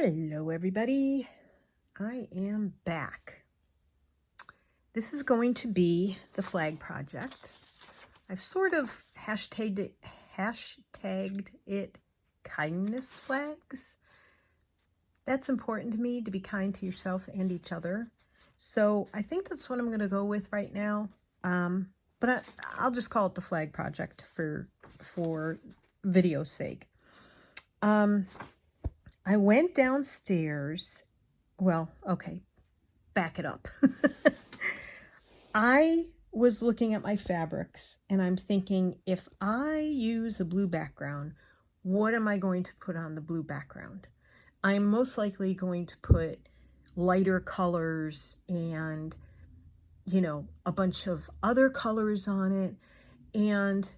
Hello everybody, I am back. This is going to be the flag project. I've sort of hashtagged it kindness flags. That's important to me, to be kind to yourself and each other. So I think that's what I'm going to go with right now. But I'll just call it the flag project for video's sake. I went downstairs. Well, okay, back it up. I was looking at my fabrics and I'm thinking, if I use a blue background, what am I going to put on the blue background? I'm most likely going to put lighter colors and, you know, a bunch of other colors on it. And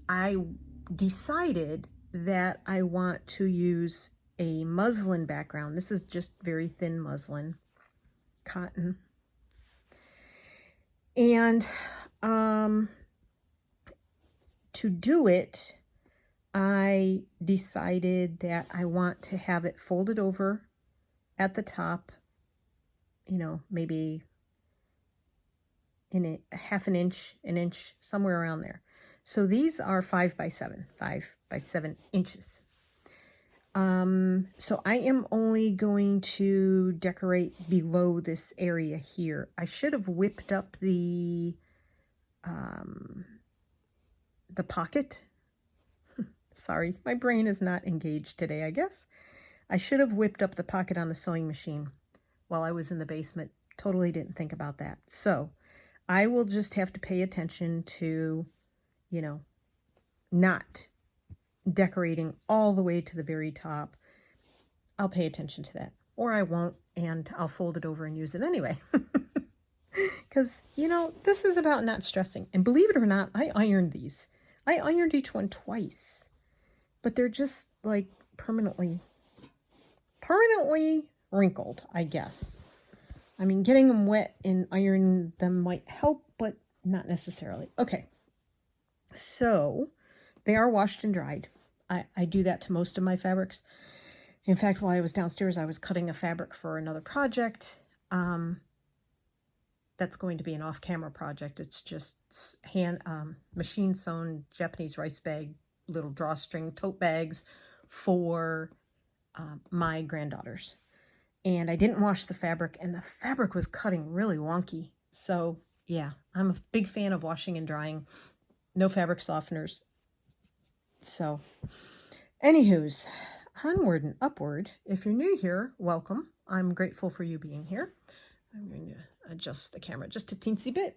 I decided that I want to use a muslin background. This is just very thin muslin, cotton. And to do it, I decided that I want to have it folded over at the top, you know, maybe in a half an inch, somewhere around there. So these are 5 by 7 inches. So I am only going to decorate below this area here. I should have whipped up the pocket. Sorry, my brain is not engaged today, I guess. I should have whipped up the pocket on the sewing machine while I was in the basement. Totally didn't think about that. So I will just have to pay attention to, you know, not decorating all the way to the very top. I'll pay attention to that, or I won't, and I'll fold it over and use it anyway. Because, you know, this is about not stressing. And believe it or not, I ironed these. I ironed each one twice, but they're just like permanently wrinkled, I guess. I mean, getting them wet and ironing them might help, but not necessarily. Okay, so they are washed and dried. I do that to most of my fabrics. In fact, while I was downstairs, I was cutting a fabric for another project. That's going to be an off-camera project. It's just machine sewn Japanese rice bag, little drawstring tote bags for my granddaughters. And I didn't wash the fabric, and the fabric was cutting really wonky. So yeah, I'm a big fan of washing and drying. No fabric softeners. So anywho's, onward and upward. If you're new here, welcome. I'm grateful for you being here. I'm going to adjust the camera just a teensy bit.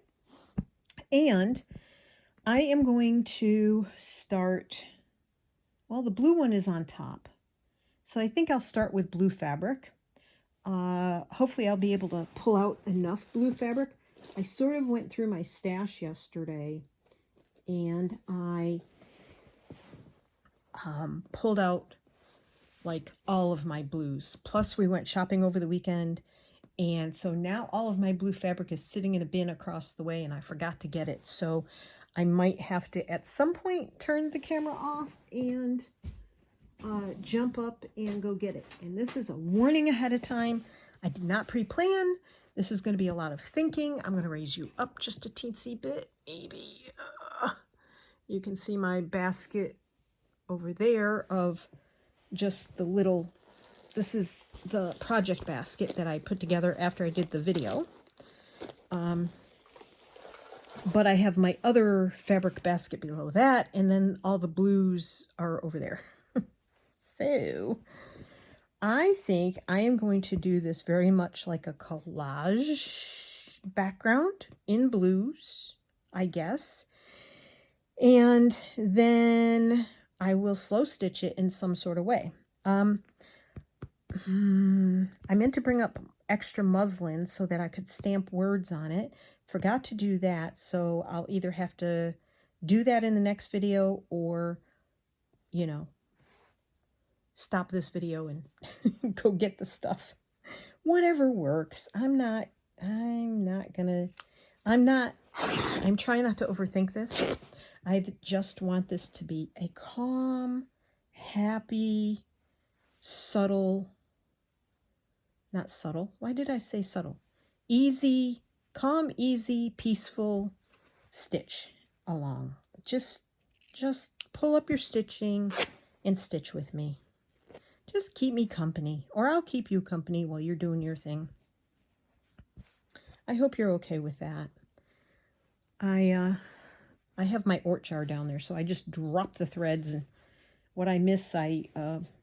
And I am going to start, well, the blue one is on top. So I think I'll start with blue fabric. Hopefully I'll be able to pull out enough blue fabric. I sort of went through my stash yesterday and I pulled out like all of my blues. Plus we went shopping over the weekend, and so now all of my blue fabric is sitting in a bin across the way and I forgot to get it. So I might have to at some point turn the camera off and jump up and go get it. And this is a warning ahead of time. I did not pre-plan. This is going to be a lot of thinking. I'm going to raise you up just a teensy bit, maybe. You can see my basket over there of just the little, this is the project basket that I put together after I did the video. But I have my other fabric basket below that, and then all the blues are over there. So I think I am going to do this very much like a collage background in blues, I guess. And then I will slow stitch it in some sort of way. I meant to bring up extra muslin so that I could stamp words on it. Forgot to do that, so I'll either have to do that in the next video or, you know, stop this video and go get the stuff. Whatever works. I'm trying not to overthink this. I just want this to be a calm, happy, subtle, not subtle, why did I say subtle? Easy, calm, easy, peaceful stitch along. Just pull up your stitching and stitch with me. Just keep me company, or I'll keep you company while you're doing your thing. I hope you're okay with that. I have my Ort jar down there, so I just drop the threads, and what I miss, I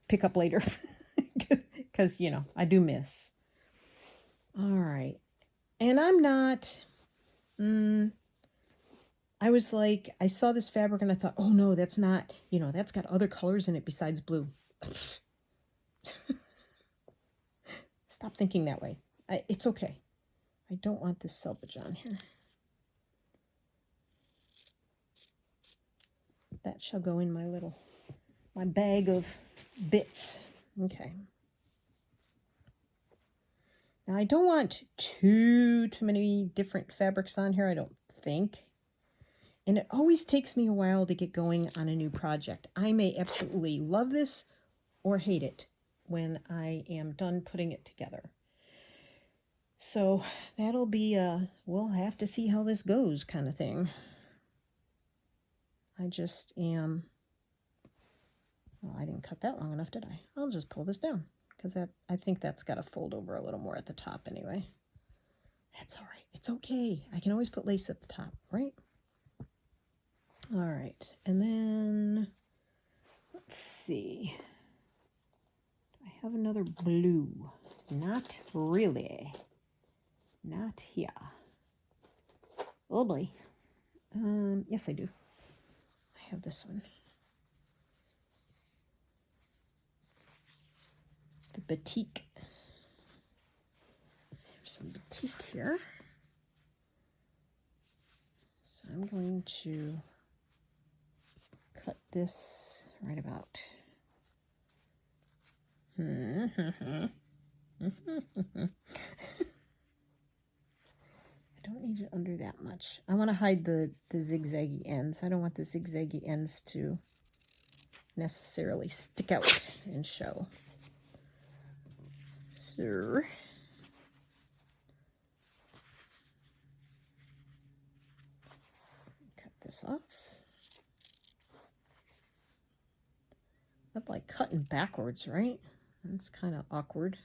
pick up later, because, you know, I do miss. All right. And I'm not, I was like, I saw this fabric and I thought, oh no, that's not, you know, that's got other colors in it besides blue. Stop thinking that way. It's okay. I don't want this selvage on here. That shall go in my bag of bits. Okay. Now I don't want too many different fabrics on here, I don't think. And it always takes me a while to get going on a new project. I may absolutely love this or hate it when I am done putting it together. So that'll be we'll have to see how this goes kind of thing. I just am, well, I didn't cut that long enough, did I? I'll just pull this down, because I think that's got to fold over a little more at the top anyway. That's all right. It's okay. I can always put lace at the top, right? All right. And then, let's see. Do I have another blue? Not really. Not here. Oh boy. Yes, I do. I have this one. The batik. There's some batik here. So I'm going to cut this right about. I don't need it under that much. I want to hide the zigzaggy ends. I don't want the zigzaggy ends to necessarily stick out and show. So cut this off. That's like cutting backwards, right? That's kind of awkward.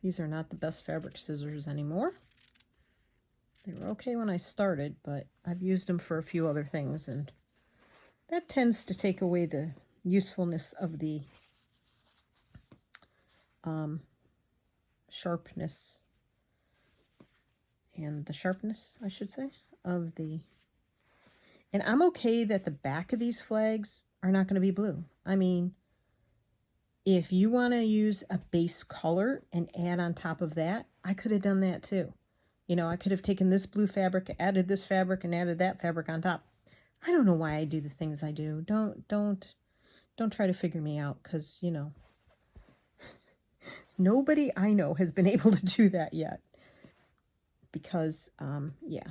These are not the best fabric scissors anymore. They were okay when I started, but I've used them for a few other things, and that tends to take away the usefulness of the sharpness, and the sharpness, I should say, of the... And I'm okay that the back of these flags are not going to be blue. I mean, if you want to use a base color and add on top of that, I could have done that too. You know, I could have taken this blue fabric, added this fabric, and added that fabric on top. I don't know why I do the things I do. Don't try to figure me out, because, you know, nobody I know has been able to do that yet. Because, yeah,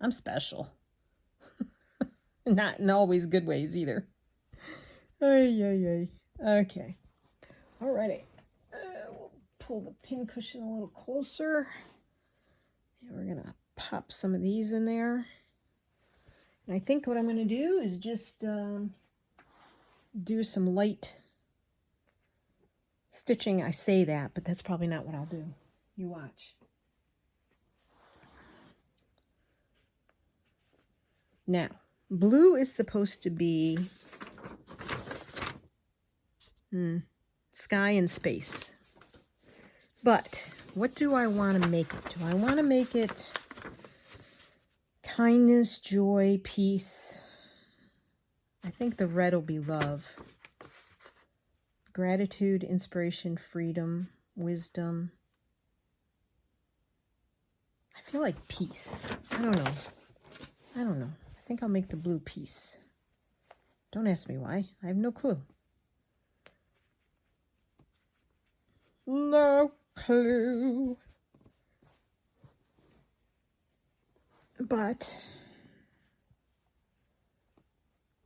I'm special. Not in always good ways either. Ay. Okay. Alrighty. We'll pull the pin cushion a little closer. And we're going to pop some of these in there. And I think what I'm going to do is just do some light stitching. I say that, but that's probably not what I'll do. You watch. Now, blue is supposed to be sky and space. But what do I want to make it? Do I want to make it kindness, joy, peace? I think the red will be love. Gratitude, inspiration, freedom, wisdom. I feel like peace. I don't know. I think I'll make the blue peace. Don't ask me why. I have no clue. No clue. But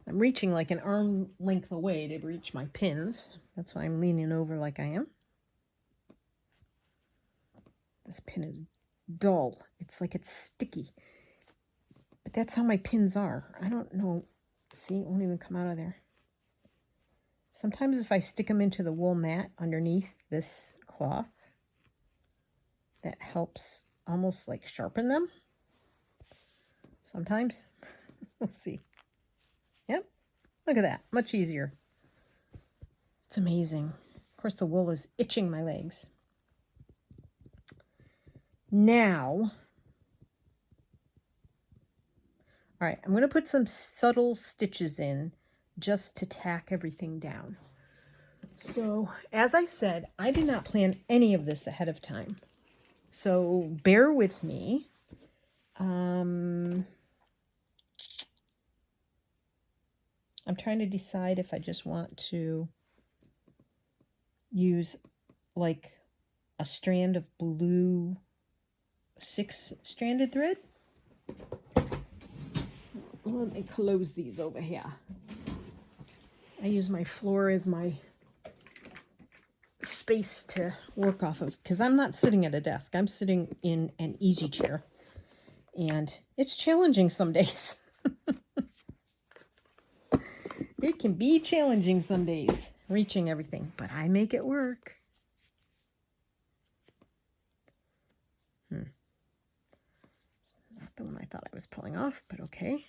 I'm reaching like an arm length away to reach my pins. That's why I'm leaning over like I am. This pin is dull. It's like it's sticky. But that's how my pins are. I don't know. See, it won't even come out of there. Sometimes if I stick them into the wool mat underneath this cloth, that helps almost like sharpen them. Sometimes. We'll see. Yep. Look at that. Much easier. It's amazing. Of course, the wool is itching my legs. Now, all right, I'm going to put some subtle stitches in just to tack everything down. So, as I said, I did not plan any of this ahead of time. So, bear with me. I'm trying to decide if I just want to use like a strand of blue 6-stranded thread. Let me close these over here. I use my floor as my space to work off of because I'm not sitting at a desk. I'm sitting in an easy chair, and it's challenging some days. It can be challenging some days, reaching everything, but I make it work. It's not the one I thought I was pulling off, but okay.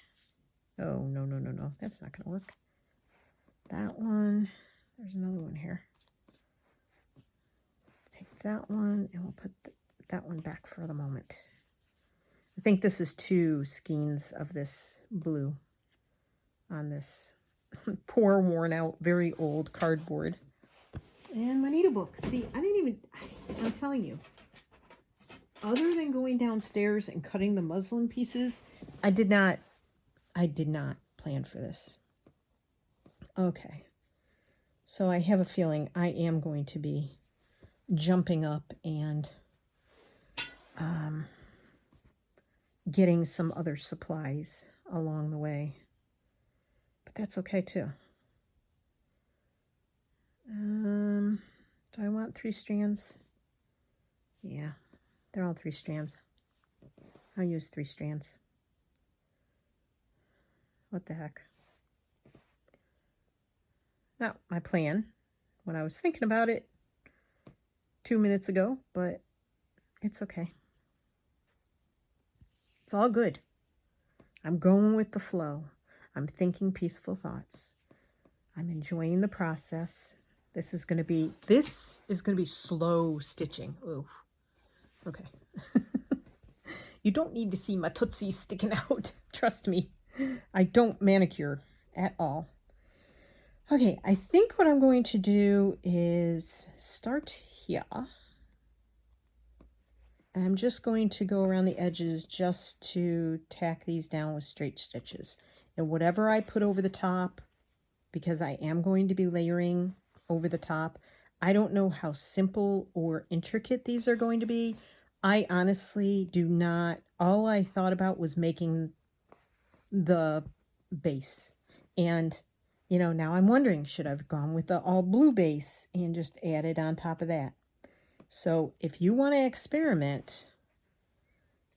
Oh, no, no, no, no. That's not going to work. That one. There's another one here. Take that one, and we'll put that one back for the moment. I think this is 2 skeins of this blue on this poor, worn out, very old cardboard. And my needle book. See, I'm telling you, other than going downstairs and cutting the muslin pieces, I did not plan for this. Okay. So I have a feeling I am going to be jumping up and getting some other supplies along the way. But that's okay too. Do I want 3 strands? Yeah, they're all 3 strands. I'll use 3 strands. What the heck? Not my plan when I was thinking about it 2 minutes ago, but it's okay. It's all good. I'm going with the flow. I'm thinking peaceful thoughts. I'm enjoying the process. This is going to be slow stitching. Ooh. Okay. You don't need to see my tootsies sticking out. Trust me. I don't manicure at all. Okay, I think what I'm going to do is start here. And I'm just going to go around the edges just to tack these down with straight stitches. And whatever I put over the top, because I am going to be layering over the top, I don't know how simple or intricate these are going to be. I honestly do not. All I thought about was making the base. And, now I'm wondering, should I have gone with the all blue base and just added on top of that? So if you want to experiment,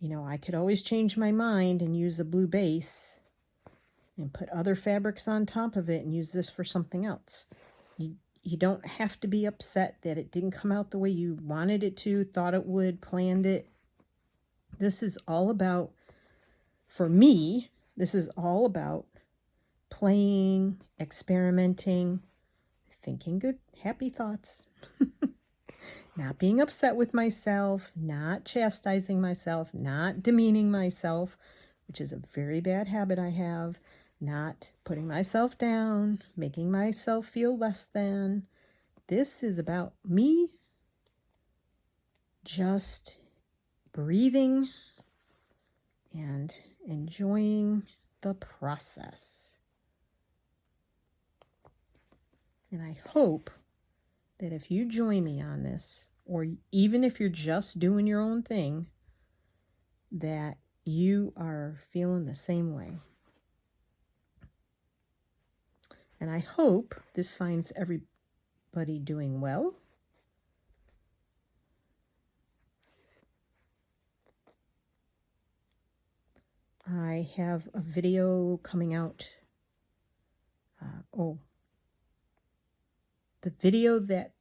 I could always change my mind and use a blue base and put other fabrics on top of it and use this for something else. You don't have to be upset that it didn't come out the way you wanted it to, thought it would, planned it. This is all about, for me, this is all about playing, experimenting, thinking good, happy thoughts. Not being upset with myself, not chastising myself, not demeaning myself, which is a very bad habit I have, not putting myself down, making myself feel less than. This is about me just breathing and enjoying the process. And I hope that if you join me on this, or even if you're just doing your own thing, that you are feeling the same way. And I hope this finds everybody doing well. I have a video coming out. The video that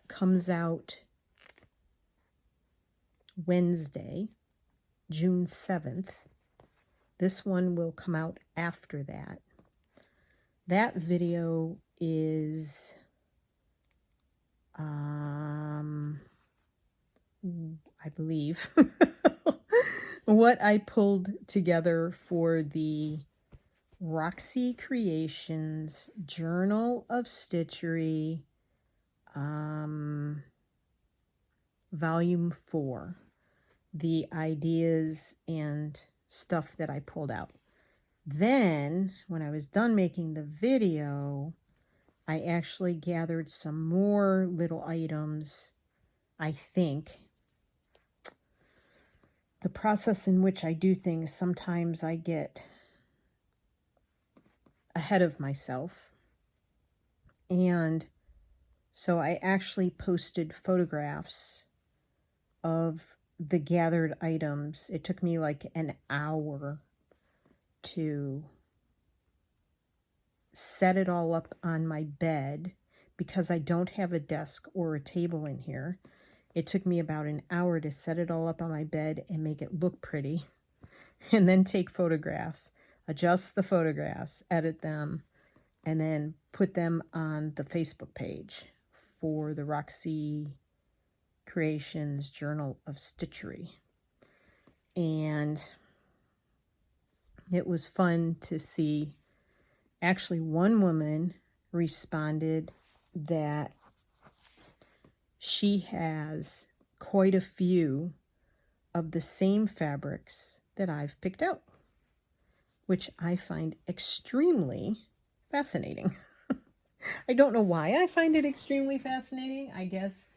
comes out Wednesday, June 7th. This one will come out after that. That video is I believe what I pulled together for the Roxy Creations Journal of Stitchery Volume 4. The ideas and stuff that I pulled out. Then, when I was done making the video, I actually gathered some more little items, I think. The process in which I do things, sometimes I get ahead of myself. And so I actually posted photographs of the gathered items. It took me like an hour to set it all up on my bed because I don't have a desk or a table in here. It took me about an hour to set it all up on my bed and make it look pretty, and then take photographs, adjust the photographs, edit them, and then put them on the Facebook page for the Roxy Creations Journal of Stitchery. And it was fun to see. Actually, one woman responded that she has quite a few of the same fabrics that I've picked out, which I find extremely fascinating. I don't know why I find it extremely fascinating. I guess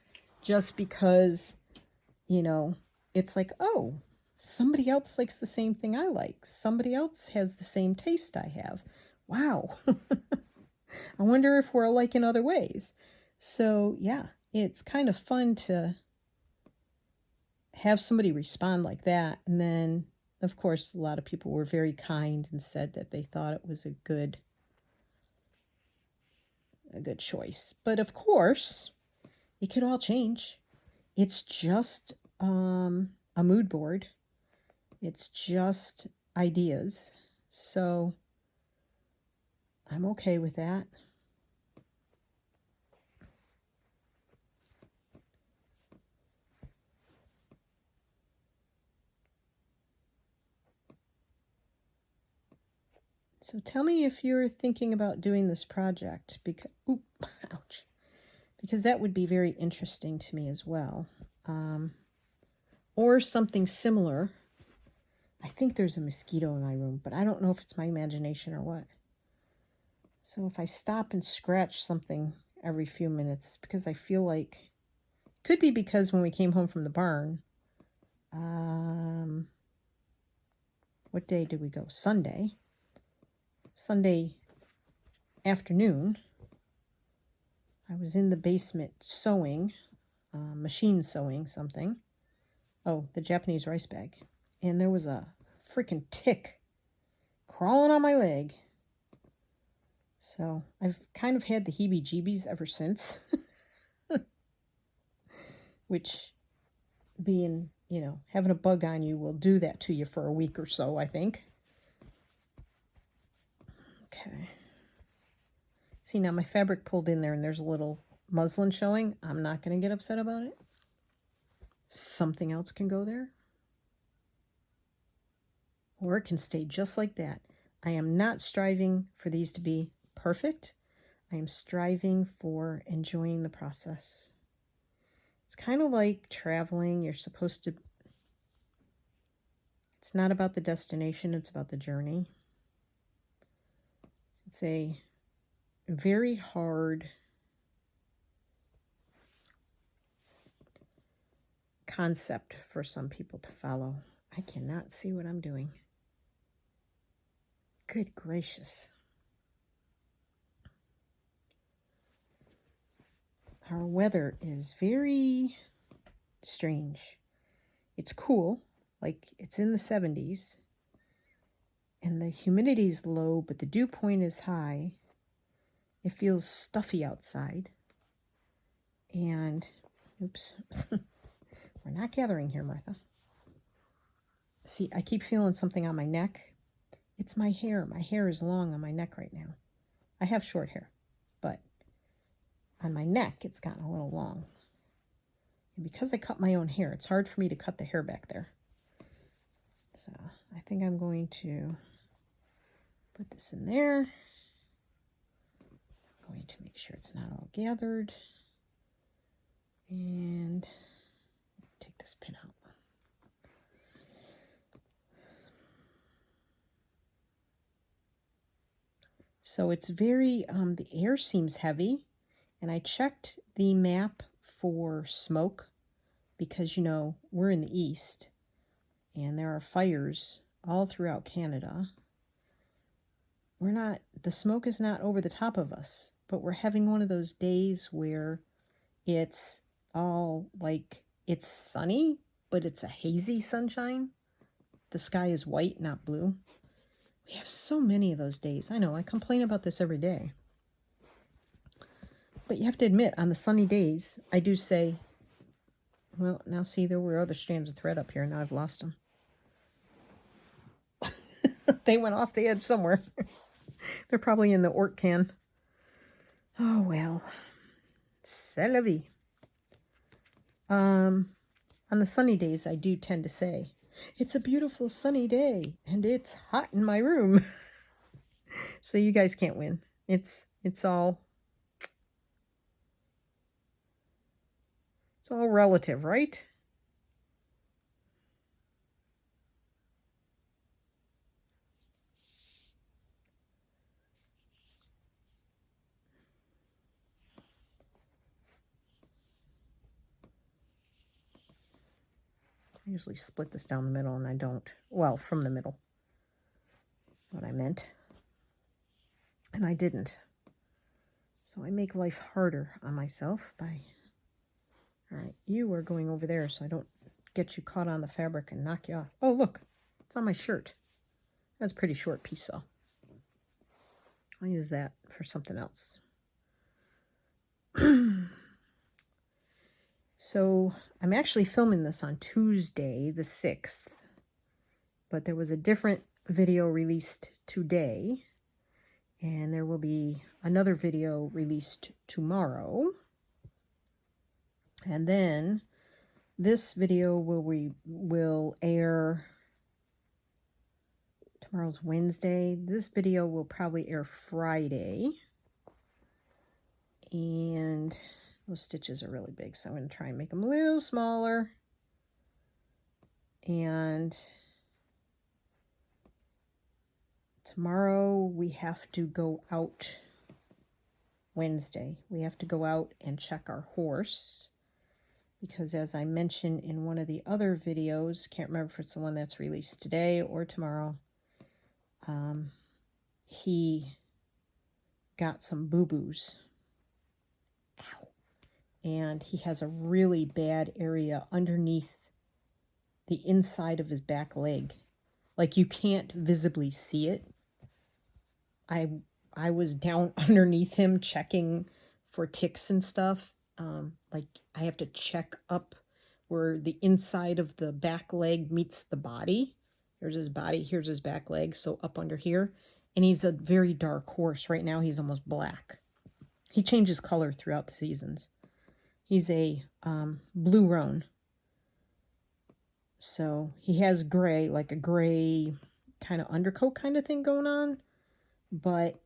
just because, you know, it's like, oh, somebody else likes the same thing I like. Somebody else has the same taste I have. Wow. I wonder if we're alike in other ways. So, yeah, it's kind of fun to have somebody respond like that. And then, of course, a lot of people were very kind and said that they thought it was a good choice. But of course, it could all change. It's just a mood board. It's just ideas. So I'm okay with that. So tell me if you're thinking about doing this project, because, ouch, because that would be very interesting to me as well. Or something similar. I think there's a mosquito in my room, but I don't know if it's my imagination or what. So if I stop and scratch something every few minutes, because I feel like, could be because when we came home from the barn, what day did we go? Sunday afternoon, I was in the basement sewing, machine sewing something. Oh, the Japanese rice bag. And there was a freaking tick crawling on my leg. So I've kind of had the heebie-jeebies ever since. Which, being, having a bug on you will do that to you for a week or so, I think. Okay. See, now my fabric pulled in there and there's a little muslin showing. I'm not going to get upset about it. Something else can go there. Or it can stay just like that. I am not striving for these to be perfect. I am striving for enjoying the process. It's kind of like traveling. You're supposed to... It's not about the destination. It's about the journey. It's a very hard concept for some people to follow. I cannot see what I'm doing. Good gracious. Our weather is very strange. It's cool, like it's in the 70s, and the humidity is low, but the dew point is high. It feels stuffy outside. And, oops, we're not gathering here, Martha. See, I keep feeling something on my neck. It's my hair. My hair is long on my neck right now. I have short hair, but on my neck, it's gotten a little long. And because I cut my own hair, it's hard for me to cut the hair back there. So I think I'm going to put this in there. I'm going to make sure it's not all gathered. And take this pin out. So it's very, the air seems heavy. And I checked the map for smoke because, you know, we're in the east and there are fires all throughout Canada. The smoke is not over the top of us, but we're having one of those days where it's all like, it's sunny, but it's a hazy sunshine. The sky is white, not blue. We have so many of those days. I know, I complain about this every day. But you have to admit, on the sunny days, I do say, well, now see, there were other strands of thread up here. Now I've lost them. They went off the edge somewhere. They're probably in the Ort can. Oh, well. C'est la vie. On the sunny days, I do tend to say, it's a beautiful sunny day, and it's hot in my room. So you guys can't win. It's all relative, right? I usually split this down the middle, and I don't. Well, from the middle. What I meant. And I didn't. So I make life harder on myself by... All right, you are going over there so I don't get you caught on the fabric and knock you off. Oh, look, it's on my shirt. That's a pretty short piece, though. I'll use that for something else. So I'm actually filming this on Tuesday, the 6th, but there was a different video released today, and there will be another video released tomorrow. And then this video will air, tomorrow's Wednesday. This video will probably air Friday. And those stitches are really big, so I'm going to try and make them a little smaller. And tomorrow we have to go out. Wednesday, we have to go out and check our horse. Because as I mentioned in one of the other videos, can't remember if it's the one that's released today or tomorrow, he got some boo-boos. Ow. And he has a really bad area underneath the inside of his back leg. Like you can't visibly see it. I was down underneath him checking for ticks and stuff. Like I have to check up where the inside of the back leg meets the body. Here's his body, here's his back leg, so up under here. And he's a very dark horse. Right now he's almost black. He changes color throughout the seasons. He's a blue roan. So he has gray, like a gray kind of undercoat kind of thing going on. But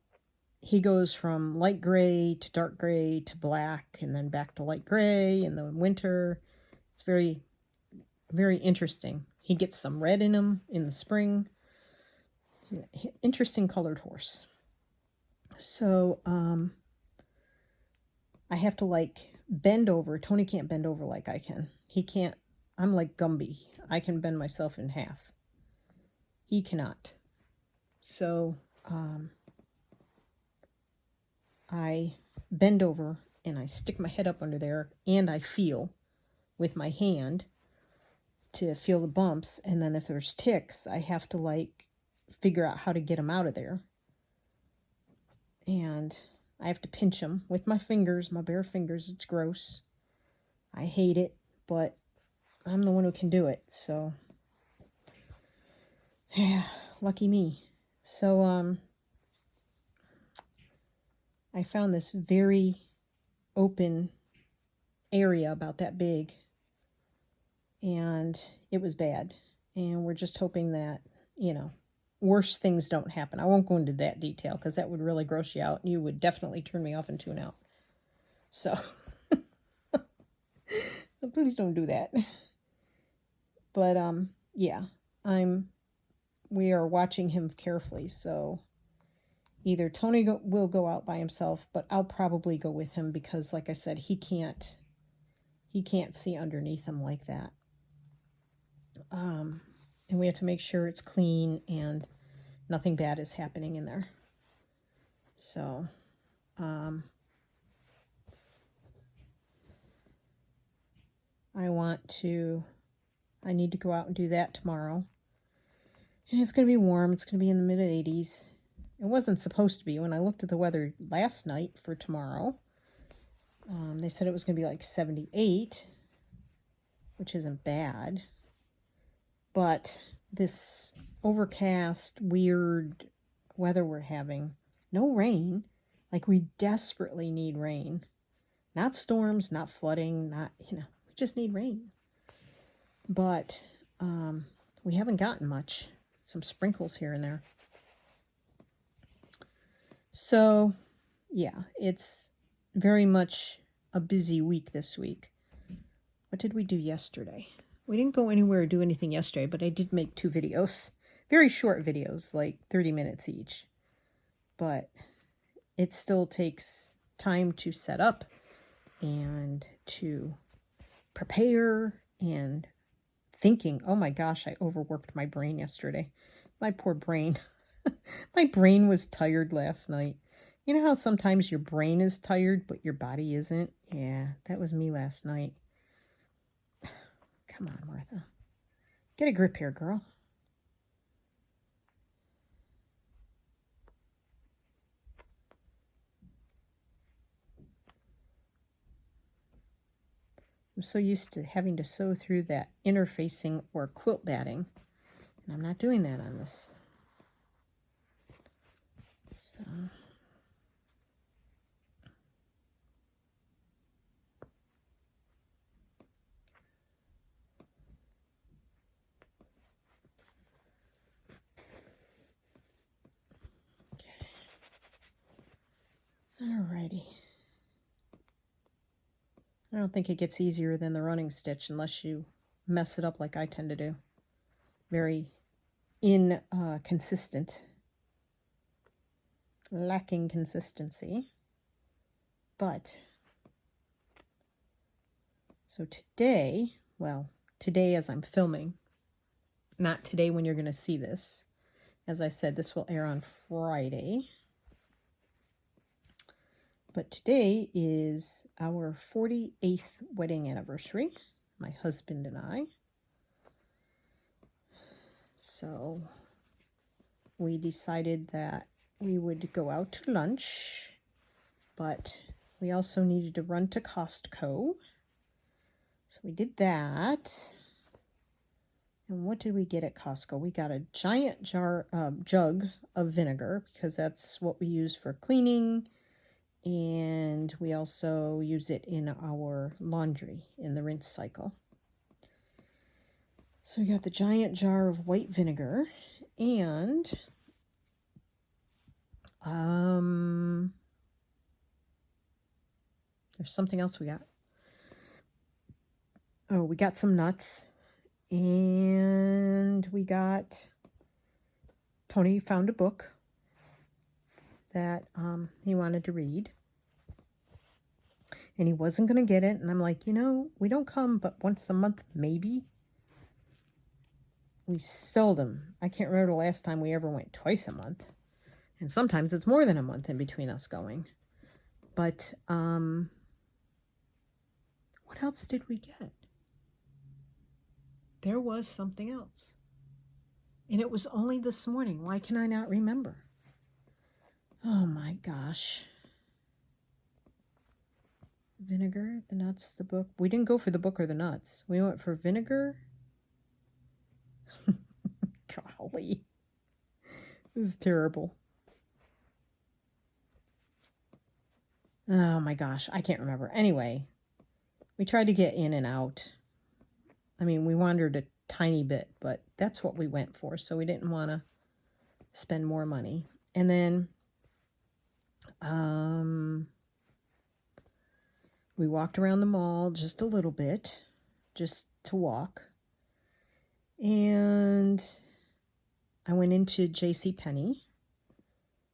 he goes from light gray to dark gray to black and then back to light gray in the winter. It's very, very interesting. He gets some red in him in the spring. Interesting colored horse. So I have to like bend over. Tony can't bend over like I can. He can't. I'm like Gumby. I can bend myself in half. He cannot. So I bend over and I stick my head up under there and I feel with my hand to feel the bumps. And then if there's ticks, I have to like figure out how to get them out of there. And I have to pinch them with my fingers, my bare fingers. It's gross. I hate it, but I'm the one who can do it. So, yeah, lucky me. So, I found this very open area about that big, and it was bad. And we're just hoping that, you know, worse things don't happen. I won't go into that detail because that would really gross you out. You would definitely turn me off and tune out. So, so please don't do that. But yeah, we are watching him carefully. So either Tony will go out by himself, but I'll probably go with him because, like I said, he can't see underneath him like that. And we have to make sure it's clean and nothing bad is happening in there. So, I need to go out and do that tomorrow. And it's going to be warm. It's going to be in the mid-80s. It wasn't supposed to be. When I looked at the weather last night for tomorrow, they said it was going to be like 78, which isn't bad. But this overcast, weird weather we're having, no rain, like we desperately need rain. Not storms, not flooding, we just need rain. But we haven't gotten much. Some sprinkles here and there. So, yeah, it's very much a busy week this week. What did we do yesterday? We didn't go anywhere or do anything yesterday, but I did make 2 videos. Very short videos, like 30 minutes each. But it still takes time to set up and to prepare and thinking. Oh my gosh, I overworked my brain yesterday. My poor brain. My brain was tired last night. You know how sometimes your brain is tired, but your body isn't? Yeah, that was me last night. Come on, Martha. Get a grip here, girl. I'm so used to having to sew through that interfacing or quilt batting, and I'm not doing that on this. So... Alrighty. I don't think it gets easier than the running stitch unless you mess it up like I tend to do. Very inconsistent. Lacking consistency. But, so today as I'm filming, not today when you're going to see this. As I said, this will air on Friday. But today is our 48th wedding anniversary, my husband and I. So we decided that we would go out to lunch, but we also needed to run to Costco. So we did that. And what did we get at Costco? We got a giant jug of vinegar because that's what we use for cleaning. And we also use it in our laundry in the rinse cycle. So we got the giant jar of white vinegar, and there's something else we got. Oh, we got some nuts, and Tony found a book that he wanted to read. And he wasn't going to get it. And I'm like, we don't come but once a month, maybe. We seldom. I can't remember the last time we ever went twice a month. And sometimes it's more than a month in between us going. But else did we get? There was something else. And it was only this morning. Why can I not remember? Oh my gosh. Vinegar, the nuts, the book. We didn't go for the book or the nuts. We went for vinegar. Golly. This is terrible. Oh my gosh, I can't remember. Anyway, we tried to get in and out. I mean, we wandered a tiny bit, but that's what we went for. So we didn't want to spend more money. And then we walked around the mall just a little bit, just to walk. And I went into JCPenney,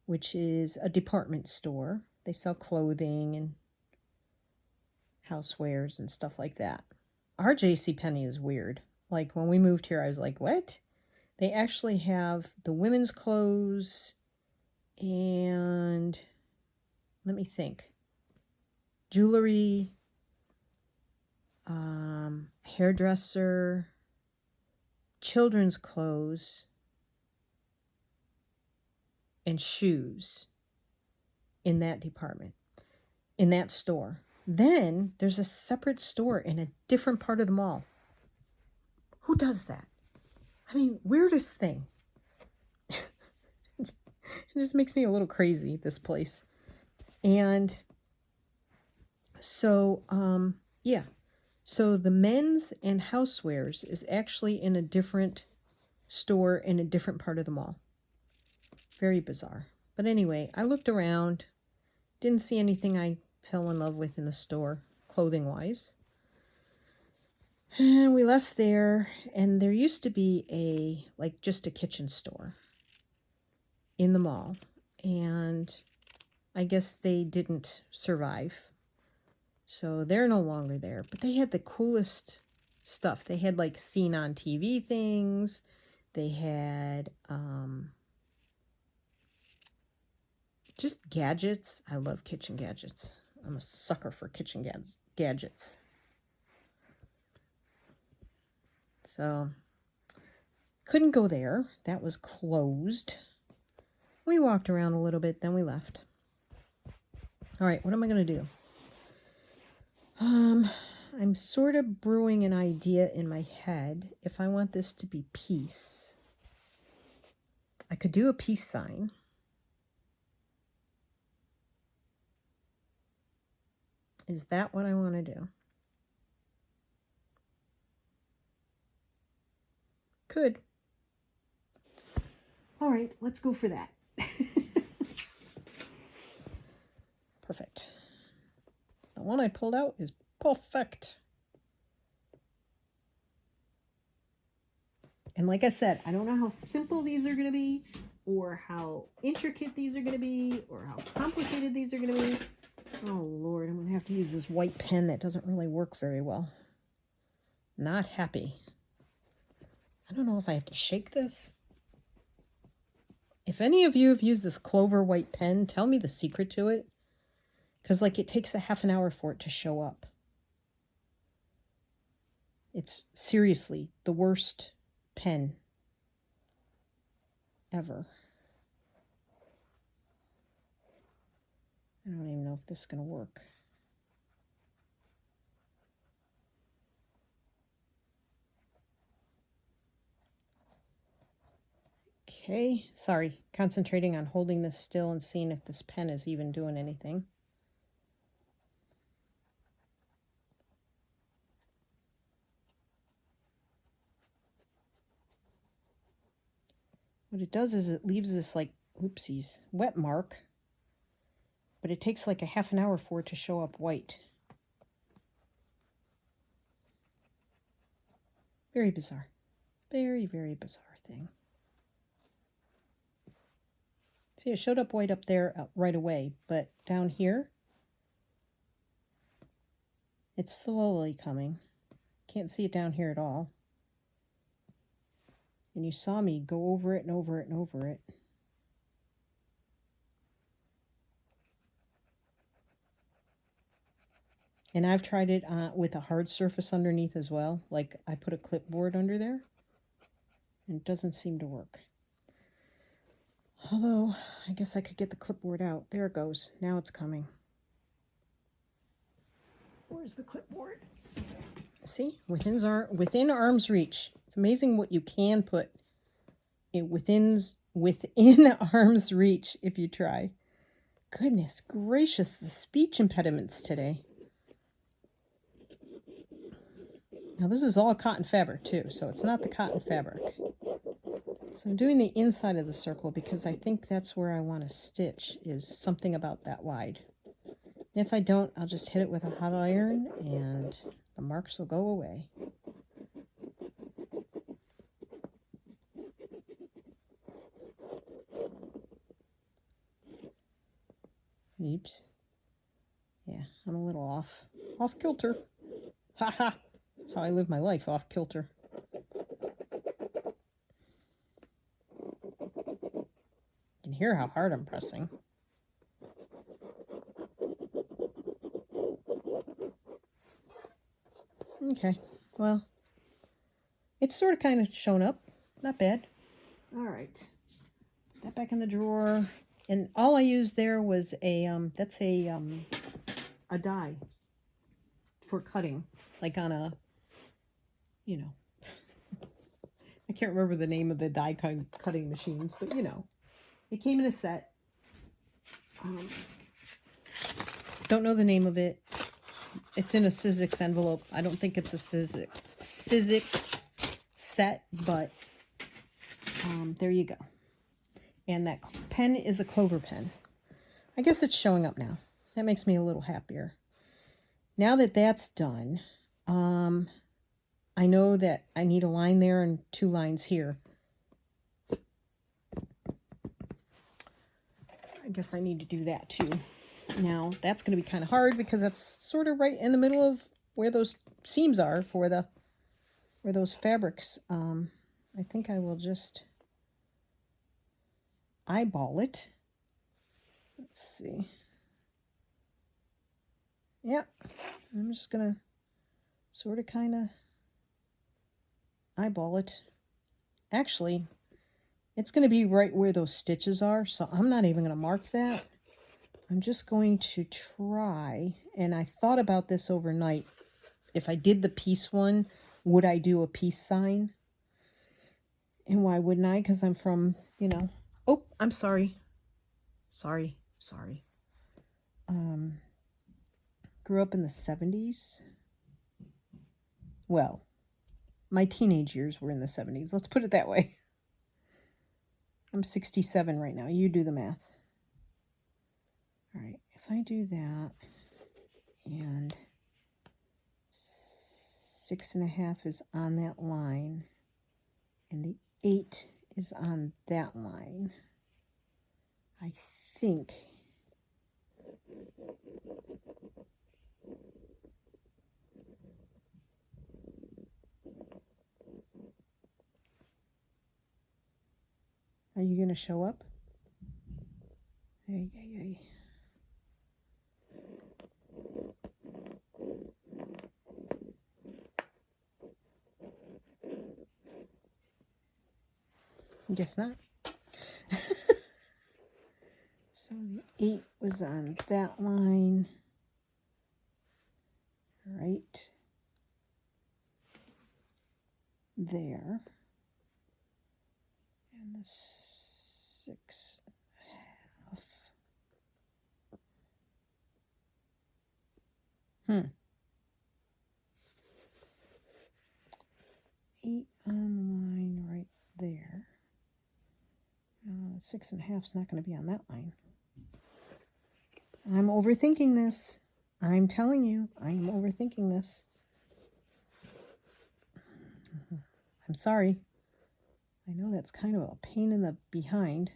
which is a department store. They sell clothing and housewares and stuff like that. Our JCPenney is weird. Like when we moved here, I was like, what? They actually have the women's clothes and, let me think, jewelry, hairdresser, children's clothes, and shoes in that department, in that store. Then there's a separate store in a different part of the mall. Who does that? I mean, weirdest thing. It just makes me a little crazy, this place. And so, yeah. So the men's and housewares is actually in a different store in a different part of the mall. Very bizarre. But anyway, I looked around. Didn't see anything I fell in love with in the store, clothing-wise. And we left there, and there used to be just a kitchen store in the mall. And I guess they didn't survive. So they're no longer there. But they had the coolest stuff. They had like seen on TV things. They had just gadgets. I love kitchen gadgets. I'm a sucker for kitchen gadgets. So couldn't go there. That was closed. We walked around a little bit, then we left. All right, what am I going to do? I'm sort of brewing an idea in my head. If I want this to be peace, I could do a peace sign. Is that what I want to do? Could. All right, let's go for that. Perfect. The one I pulled out is perfect. And like I said, I don't know how simple these are going to be, or how intricate these are going to be, or how complicated these are going to be. Oh, Lord, I'm going to have to use this white pen that doesn't really work very well. Not happy. I don't know if I have to shake this. If any of you have used this Clover white pen, tell me the secret to it. Because, it takes a half an hour for it to show up. It's seriously the worst pen ever. I don't even know if this is going to work. Okay, sorry, concentrating on holding this still and seeing if this pen is even doing anything. What it does is it leaves this oopsies, wet mark, but it takes a half an hour for it to show up white. Very bizarre. Very, very bizarre thing. See, it showed up white up there right away, but down here, it's slowly coming. Can't see it down here at all. And you saw me go over it and over it and over it. And I've tried it with a hard surface underneath as well. Like I put a clipboard under there, and it doesn't seem to work. Although, I guess I could get the clipboard out. There it goes. Now it's coming. Where's the clipboard? See? Within arm's reach. It's amazing what you can put within arm's reach if you try. Goodness gracious, the speech impediments today. Now this is all cotton fabric too, so it's not the cotton fabric. So I'm doing the inside of the circle because I think that's where I want to stitch, is something about that wide. And if I don't, I'll just hit it with a hot iron and the marks will go away. Oops. Yeah, I'm a little off kilter. Ha ha! That's how I live my life, off kilter. You can hear how hard I'm pressing. Okay, well, it's sort of kind of shown up. Not bad. All right, put that back in the drawer. And all I used there was that's a die for cutting, like on a, you know, I can't remember the name of the die cutting machines, but you know, it came in a set. Don't know the name of it. It's in a Sizzix envelope. I don't think it's a Sizzix set, but there you go. And that pen is a Clover pen. I guess it's showing up now. That makes me a little happier. Now that that's done, I know that I need a line there and 2 lines here. I guess I need to do that too. Now, that's going to be kind of hard because that's sort of right in the middle of where those seams are for where those fabrics. I think I will just eyeball it. Let's see. Yep. I'm just going to sort of kind of eyeball it. Actually, it's going to be right where those stitches are, so I'm not even going to mark that. I'm just going to try, and I thought about this overnight. If I did the piece one, would I do a peace sign? And why wouldn't I? Because I'm from, you know, oh, I'm sorry. Sorry. Grew up in the 70s. Well, my teenage years were in the 70s. Let's put it that way. I'm 67 right now. You do the math. All right, if I do that, and 6.5 is on that line, and the 8 is on that line, I think are you going to show up? Ay. Guess not. So the 8 was on that line, right there, and the 6.5. 8 on the line right there. 6.5 is not going to be on that line. I'm overthinking this. I'm telling you, I'm overthinking this. I'm sorry. I know that's kind of a pain in the behind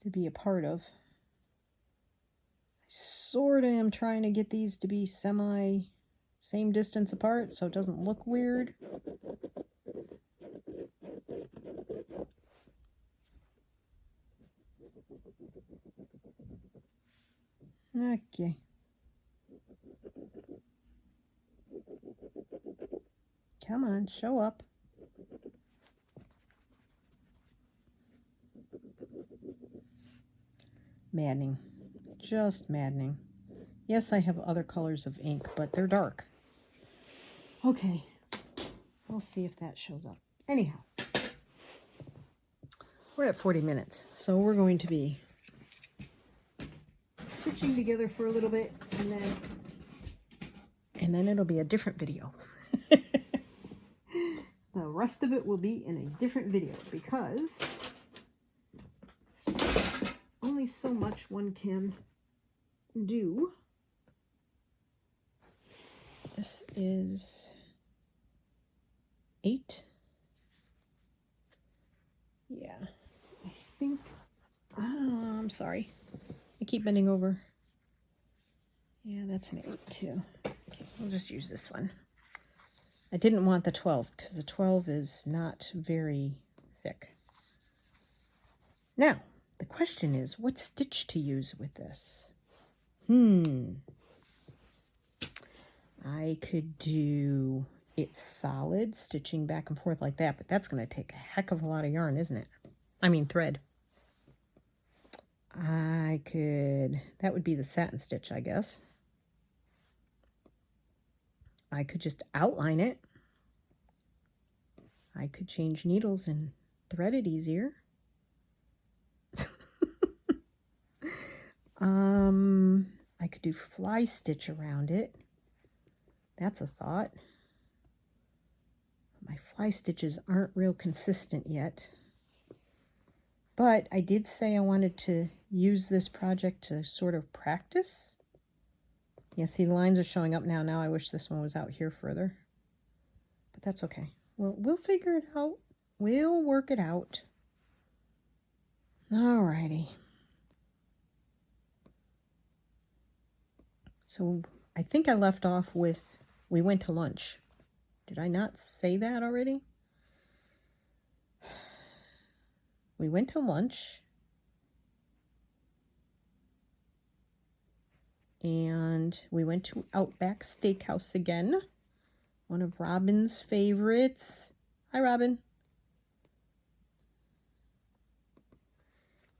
to be a part of. I sort of am trying to get these to be same distance apart so it doesn't look weird. Okay. Come on, show up. Maddening. Just maddening. Yes, I have other colors of ink, but they're dark. Okay. We'll see if that shows up. Anyhow. We're at 40 minutes, so we're going to be stitching together for a little bit, and then it'll be a different video. The rest of it will be in a different video because only so much one can do. This is 8. Yeah, I think, I'm sorry. I keep bending over. Yeah, that's an 8 too. Okay, we'll just use this one. I didn't want the 12 because the 12 is not very thick. Now, the question is, what stitch to use with this? I could do it solid, stitching back and forth like that, but that's going to take a heck of a lot of yarn, isn't it? I mean thread. That would be the satin stitch, I guess. I could just outline it. I could change needles and thread it easier. I could do fly stitch around it. That's a thought. My fly stitches aren't real consistent yet. But I did say I wanted to use this project to sort of practice. Yeah, see, the lines are showing up now. Now I wish this one was out here further. But that's okay. We'll figure it out. We'll work it out. Alrighty. So I think I left off with, we went to lunch. Did I not say that already? We went to lunch. And we went to Outback Steakhouse again. One of Robin's favorites. Hi, Robin.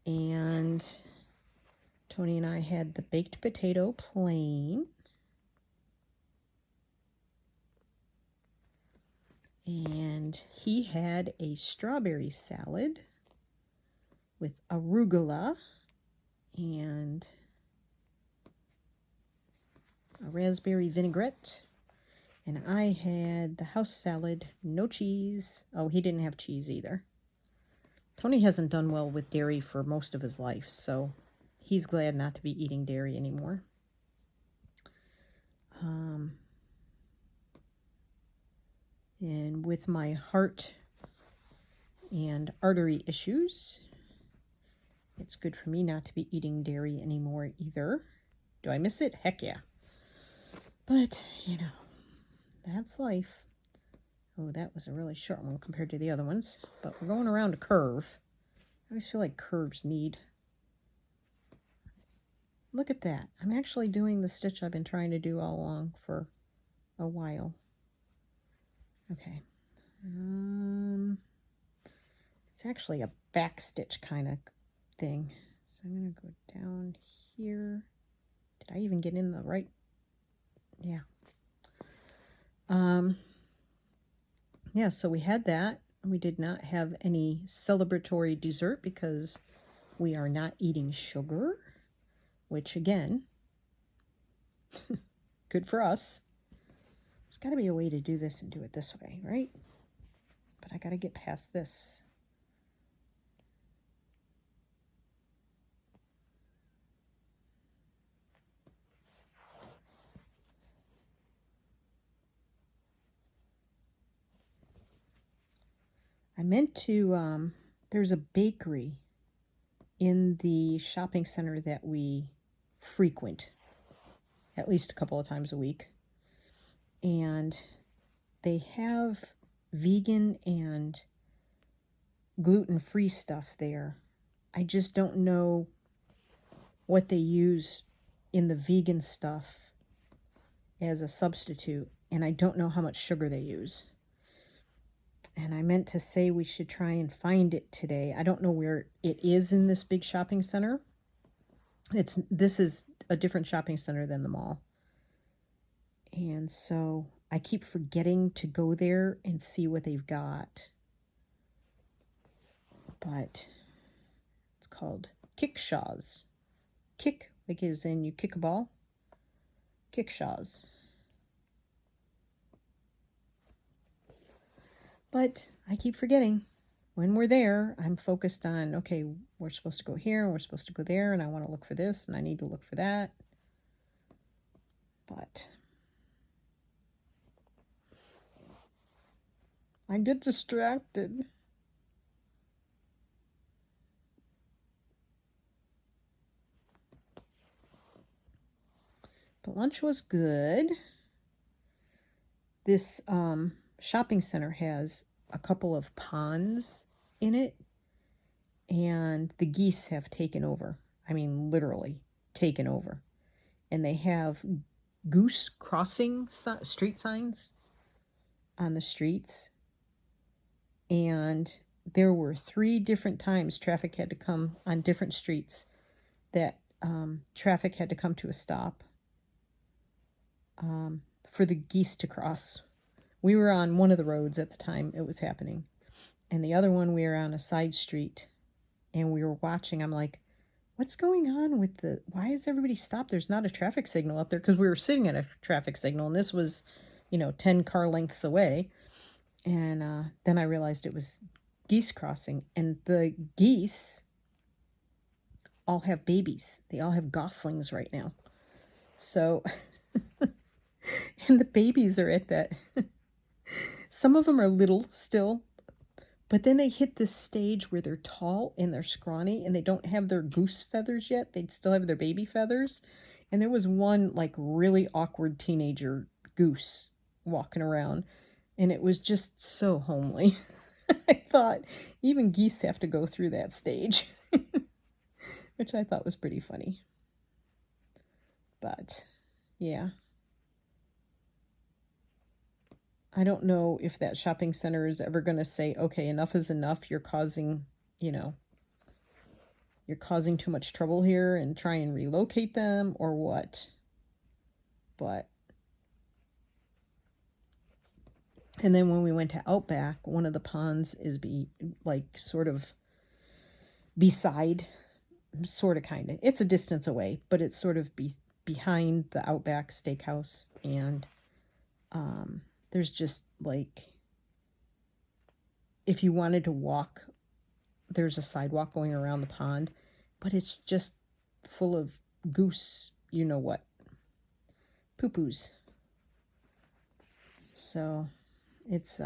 And Tony and I had the baked potato plain. And he had a strawberry salad with arugula and a raspberry vinaigrette. And I had the house salad, no cheese. Oh, he didn't have cheese either. Tony hasn't done well with dairy for most of his life, so he's glad not to be eating dairy anymore. And with my heart and artery issues, it's good for me not to be eating dairy anymore either. Do I miss it? Heck yeah. But, you know, that's life. Oh, that was a really short one compared to the other ones. But we're going around a curve. I always feel like curves need. Look at that. I'm actually doing the stitch I've been trying to do all along for a while. Okay. It's actually a back stitch kind of thing. So I'm going to go down here. Did I even get in the right? Yeah. Yeah, so we had that. We did not have any celebratory dessert because we are not eating sugar, which again, good for us. There's got to be a way to do this and do it this way, right? But I got to get past this. I meant to, there's a bakery in the shopping center that we frequent at least a couple of times a week. And they have vegan and gluten-free stuff there. I just don't know what they use in the vegan stuff as a substitute, and I don't know how much sugar they use. And I meant to say we should try and find it today. I don't know where it is in this big shopping center. This is a different shopping center than the mall. And so I keep forgetting to go there and see what they've got. But it's called Kickshaws. Kick, like as in you kick a ball. Kickshaws. But I keep forgetting. When we're there, I'm focused on, okay, we're supposed to go here and we're supposed to go there, and I want to look for this and I need to look for that. But I get distracted. But lunch was good. This shopping center has a couple of ponds in it, and the geese have taken over. I mean, literally taken over. And they have goose crossing street signs on the streets. And there were 3 different times traffic had to come on different streets that traffic had to come to a stop for the geese to cross. We were on one of the roads at the time it was happening. And the other one, we were on a side street. And we were watching. I'm like, what's going on with why is everybody stopped? There's not a traffic signal up there. Because we were sitting at a traffic signal. And this was, 10 car lengths away. And then I realized it was geese crossing. And the geese all have babies. They all have goslings right now. So, and the babies are at that. Some of them are little still. But then they hit this stage where they're tall and they're scrawny and they don't have their goose feathers yet. They still have their baby feathers. And there was one like really awkward teenager goose walking around. And it was just so homely. I thought even geese have to go through that stage. Which I thought was pretty funny. But yeah. I don't know if that shopping center is ever going to say, okay, enough is enough. You're causing too much trouble here, and try and relocate them or what. But, and then when we went to Outback, one of the ponds is sort of beside, sort of kind of. It's a distance away, but it's sort of behind the Outback Steakhouse, and there's just if you wanted to walk, there's a sidewalk going around the pond, but it's just full of goose, poo-poos. So it's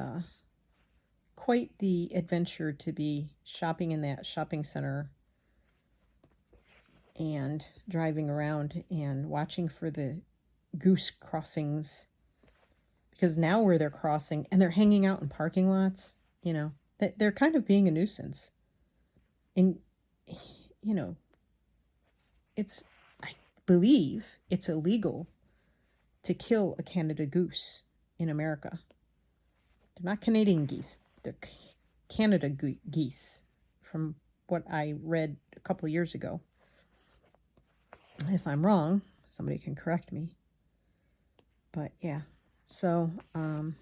quite the adventure to be shopping in that shopping center and driving around and watching for the goose crossings. Because now where they're crossing and they're hanging out in parking lots, they're kind of being a nuisance. And, I believe it's illegal to kill a Canada goose in America. They're not Canadian geese. They're Canada geese, from what I read a couple of years ago. If I'm wrong, somebody can correct me. But yeah. So, I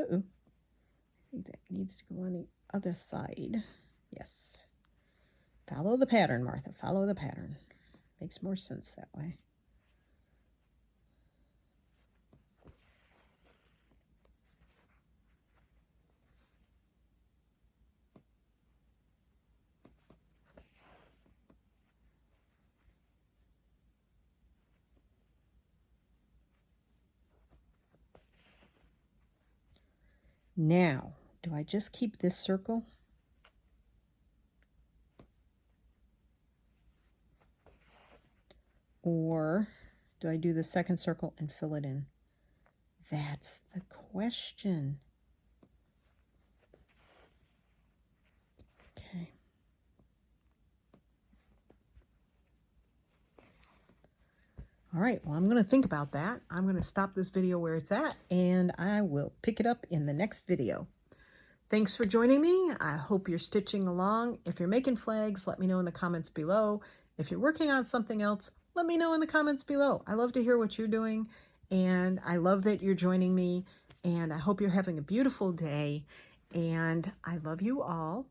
think that needs to go on the other side. Yes. Follow the pattern, Martha. Follow the pattern. Makes more sense that way. Now, do I just keep this circle? Or do I do the second circle and fill it in? That's the question. Okay. All right, well, I'm going to think about that. I'm going to stop this video where it's at, and I will pick it up in the next video. Thanks for joining me. I hope you're stitching along. If you're making flags, let me know in the comments below. If you're working on something else, let me know in the comments below. I love to hear what you're doing, and I love that you're joining me, and I hope you're having a beautiful day, and I love you all.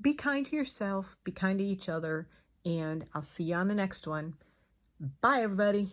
Be kind to yourself, be kind to each other, and I'll see you on the next one. Bye, everybody.